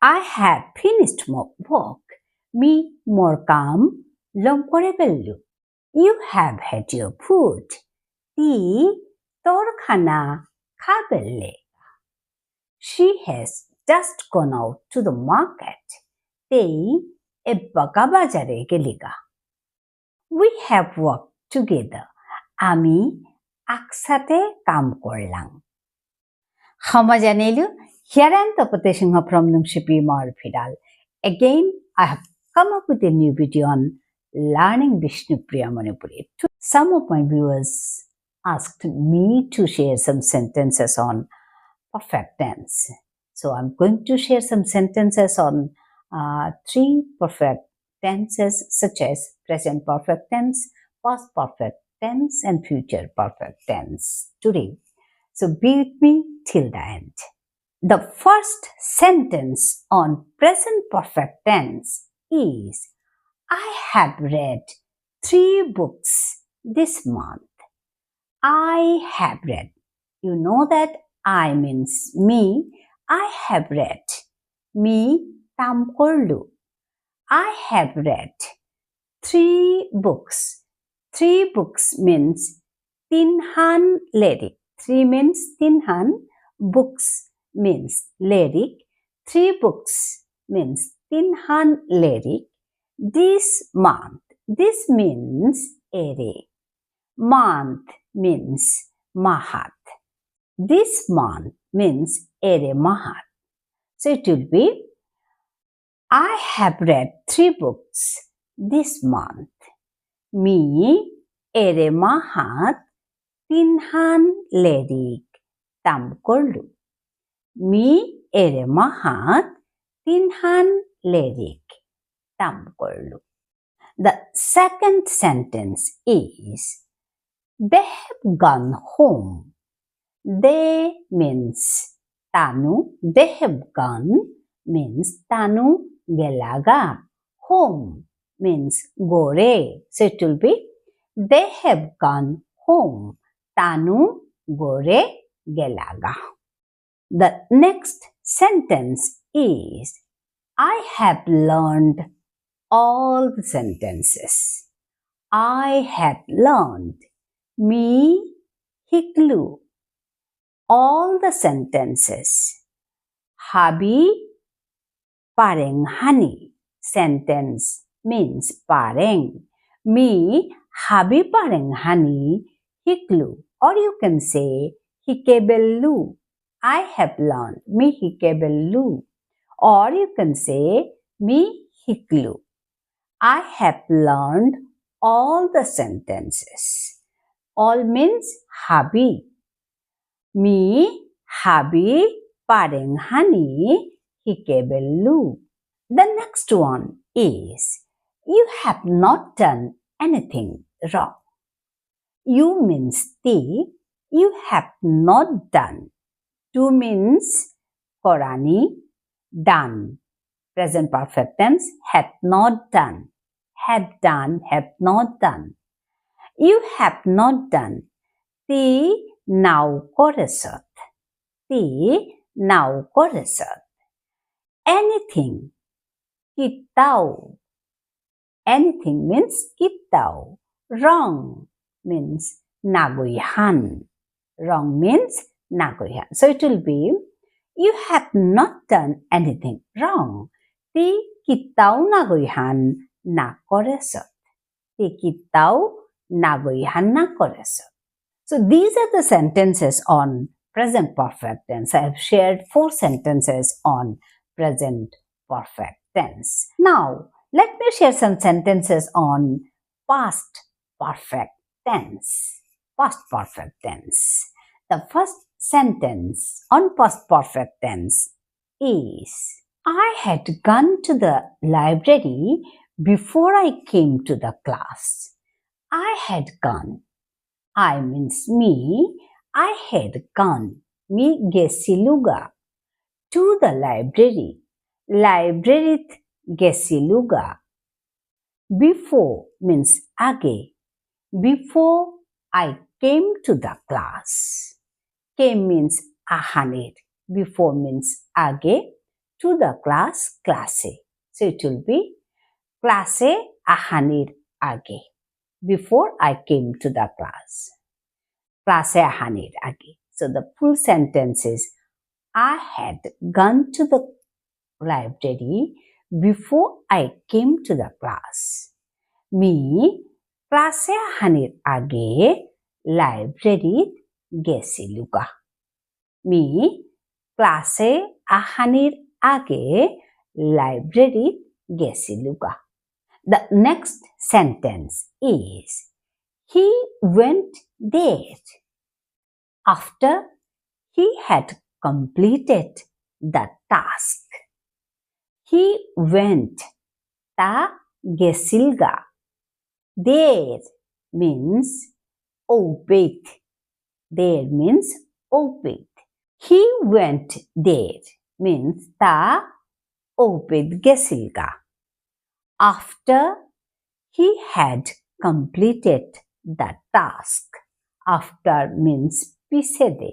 I have finished my work. Mi mor kam lom kore fellu. You have had your food. Ti tor khana kha felle. She has just gone out to the market. Tei ebbaga bajare geliga. We have worked together. Ami aksate kam korlang. Hama janelu? Here I am Tapate Singha from Nungshipi Imar Phiral. Again, I have come up with a new video on learning Bishnupriya Manipuri. Some of my viewers asked me to share some sentences on perfect tense. So I'm going to share some sentences on 3 perfect tenses such as present perfect tense, past perfect tense and future perfect tense today. So be with me till the end. The first sentence on present perfect tense is I have read 3 books this month. I have read. You know that I means me. I have read. Me tam korlu. I have read 3 books. 3 books means tinhan lyric. 3 means tinhan. Books means lyric. 3 books means tinhan lyric. This month. This means ere. Month means mahat. This month means ere mahat. So it will be I have read 3 books this month. Mi ere mahat tinhan lyric tam korlu. Mi ere mahat tinhan lyric tam korlu. The second sentence is they have gone home. They means Tanu. They have gone means Tanu gelaga. Home means gore. So it will be they have gone home. Tanu gore gelaga. The next sentence is I have learned all the sentences. I have learned. Mi hiklu. All the sentences. Habi pareng hani. Sentence means pareng. Mi habi pareng hani hiklu. Or you can say hikebellu. I have learned. Mi hikebellu. Or you can say mi hiklu. I have learned all the sentences. All means habi. Mi habi pareng hani hikebellu. The next one is you have not done anything wrong. You means ti. You have not done. To means korani. Done. Present perfect tense. Had not done. Had done. Have not done. You have not done. Ti now koresat. Ti now koresat. Anything. Kitau. Anything means kitau. Wrong means nagoyhan. Wrong means nagoyhan. So it will be you have not done anything wrong. Ti kitau nagoyhan na koresat. Ti kitau nagoyhan na koresat. So these are the sentences on present perfect tense. I have shared 4 sentences on present perfect tense. Now, let me share some sentences on past perfect tense. Past perfect tense. The first sentence on past perfect tense is I had gone to the library before I came to the class. I had gone. I means me. I had gone. Me gesiluga. To the library. Library gesiluga. Before means age. Before I came to the class. Came means ahanir. Before means age. to the class, classe. So it will be classe ahanir age. Before I came to the class. Classe ahanir age. So the full sentence is I had gone to the library before I came to the class. Mi classe ahanir age library gesiluga. Mi classe ahanir age library gesiluga. The next sentence is he went there after he had completed the task. He went ta gesilga. There means obeyed. There means obeyed. He went there means ta obeyed gesilga. After he had completed the task. After means pisede.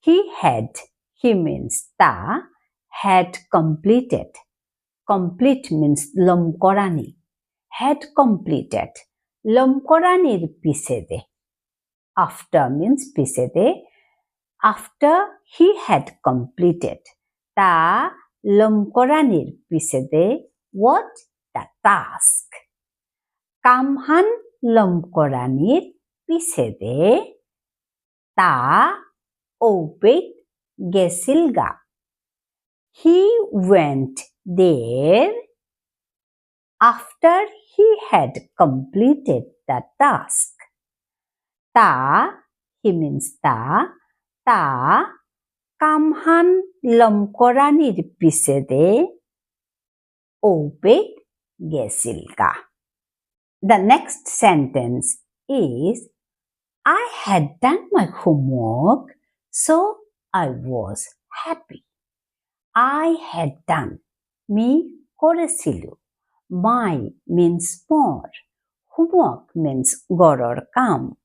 He means ta had completed. Complete means lomkorani. Had completed. Lomkoranir pisede. After means pisede. After he had completed. Ta lomkoranir pisede. What? The task. Kamhan lomkoranir pisede. Ta obeyed gesilga. He went there after he had completed the task. Ta, he means ta kamhan lomkoranir pisede obeyed gesilga. The next sentence is I had done my homework, so I was happy. I had done. Me koresilu. My means more. Homework means goror kam.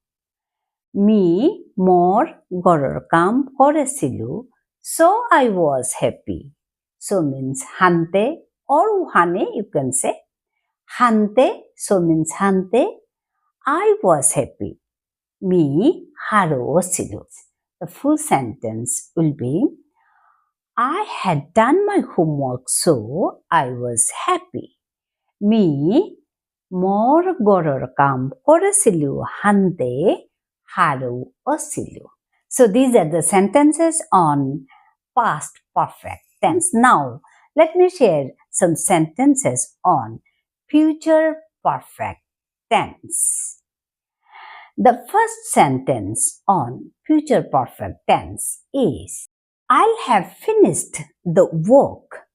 Me more goror kam koresilu, so I was happy. So means hante or uhane you can say. Hante, so means hante. I was happy. Me haro silu. The full sentence will be I had done my homework, so I was happy. Me more goror kam koresilu hante haro osilu. So these are the sentences on past perfect tense. Now let me share some sentences on future perfect tense. The first sentence on future perfect tense is I'll have finished the work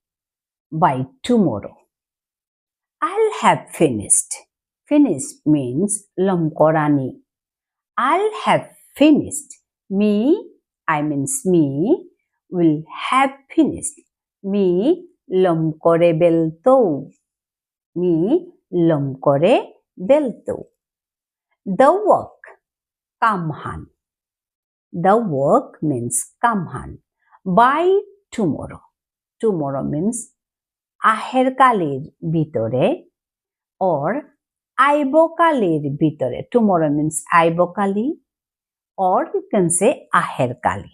by tomorrow. I'll have finished. Finished means lomkorani. I'll have finished. Me, I means me, will have finished. Me lomkore belto. Me lomkore belto. The work, kamhan. The work means kamhan. By tomorrow. Tomorrow means aher kalir bitore or aibo kalir bitore. Tomorrow means aibo kali or you can say aher kali.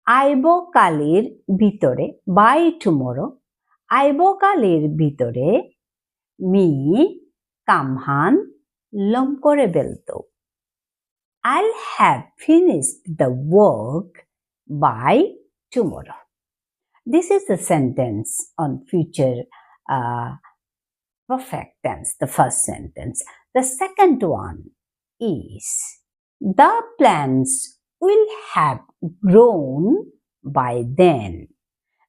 Aibo kalir bitore, by tomorrow. Aibo kalir bitore mi kamhan lomkore belto. I'll have finished the work by tomorrow. This is the sentence on future perfect tense, the first sentence. The second one is the plants will have grown by then.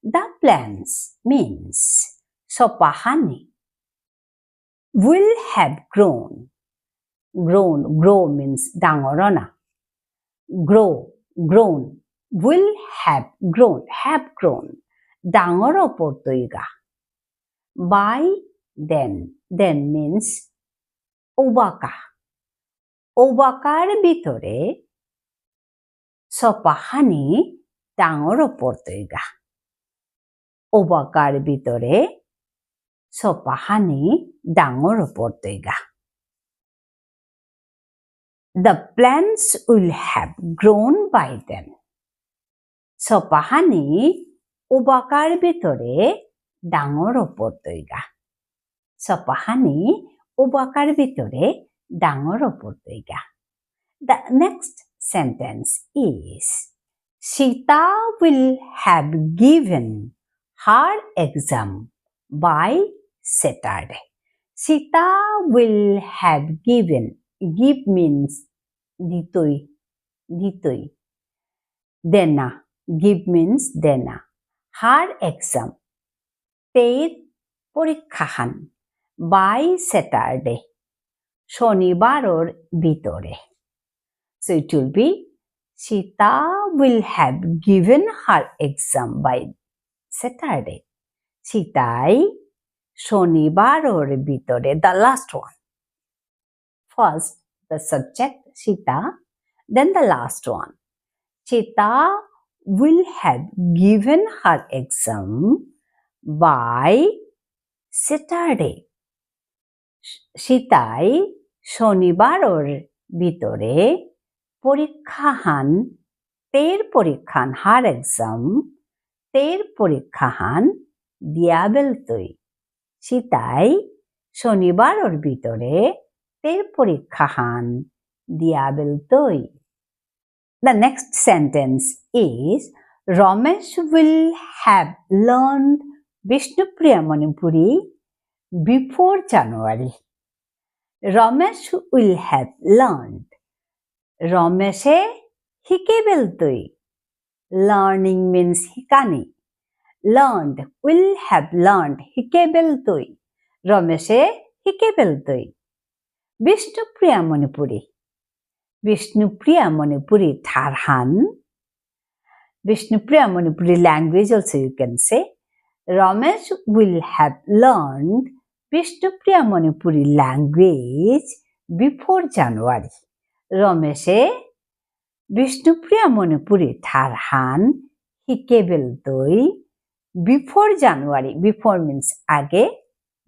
The plants means sopahani. Will have grown. Grow means dangorona. Grown. Will have grown. Dangoro portoiga. By then. Then means obaka. Obakar bitore sopahani dangoro portoiga. 오바কাৰ ভিতৰে চপাহানি ডাঙৰ ওপৰতৈগা The plants will have grown by then. চপাহানি ওবাকাৰ ভিতৰে ডাঙৰ ওপৰতৈগা চপাহানি ওবাকাৰ ভিতৰে ডাঙৰ ওপৰতৈগা The next sentence is Sita will have given her exam by Saturday. Sita will have given. Give means ditoi. Dena. Give means dena. Her exam. Ter porikhahan. By Saturday. Shonibaror bitore. So it will be Sita will have given her exam by Saturday. Sitai Shonibaror bitore. The last one. First, the subject Sita, then the last one. Sita will have given her exam by Saturday. Sitai Shonibaror bitore porikhahan ter porikhan her exam ter porikhahan diabeltoi. Sitai Shonibaror bitore ter porikhahan diabeltoi. The next sentence is Ramesh will have learned Bishnupriya Manipuri before January. Ramesh will have learned. Rameshe hikebeltoi. Learning means hikani. Learned will have learned hikebeltoi. Rameshe hikebeltoi. Bishnupriya Manipuri. Bishnupriya Manipuri Tharhan. Bishnupriya Manipuri language also you can say. Ramesh will have learned Bishnupriya Manipuri language before January. Rameshe Bishnupriya Manipuri Tharhan hikebeltoi before January. Before means age.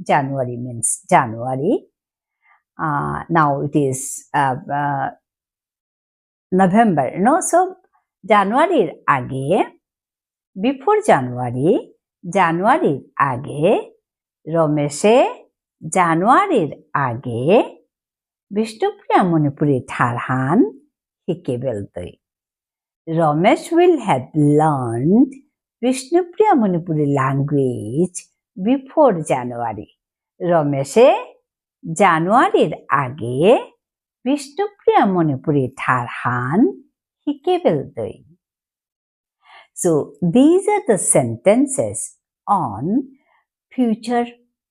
January means January. Now it is November, no? So, January age, before January, January age, Rameshe January age, Bishnupriya Manipuri Tharhan hikebeltoi. Ramesh will have learned Bishnupriya Manipuri language before January. Rameshe January age, Bishnupriya Manipuri Tharhan hikebeltoi. So these are the sentences on future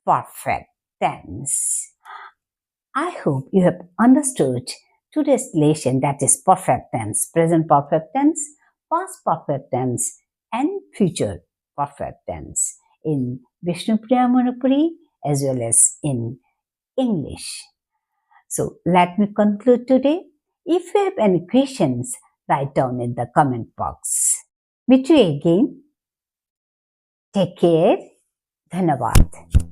perfect tense. I hope you have understood today's lesson, that is perfect tense, present perfect tense, past perfect tense and future perfect tense in Bishnupriya Manipuri as well as in English. So let me conclude today. If you have any questions, write down in the comment box. Meet you again. Take care. Dhanabad.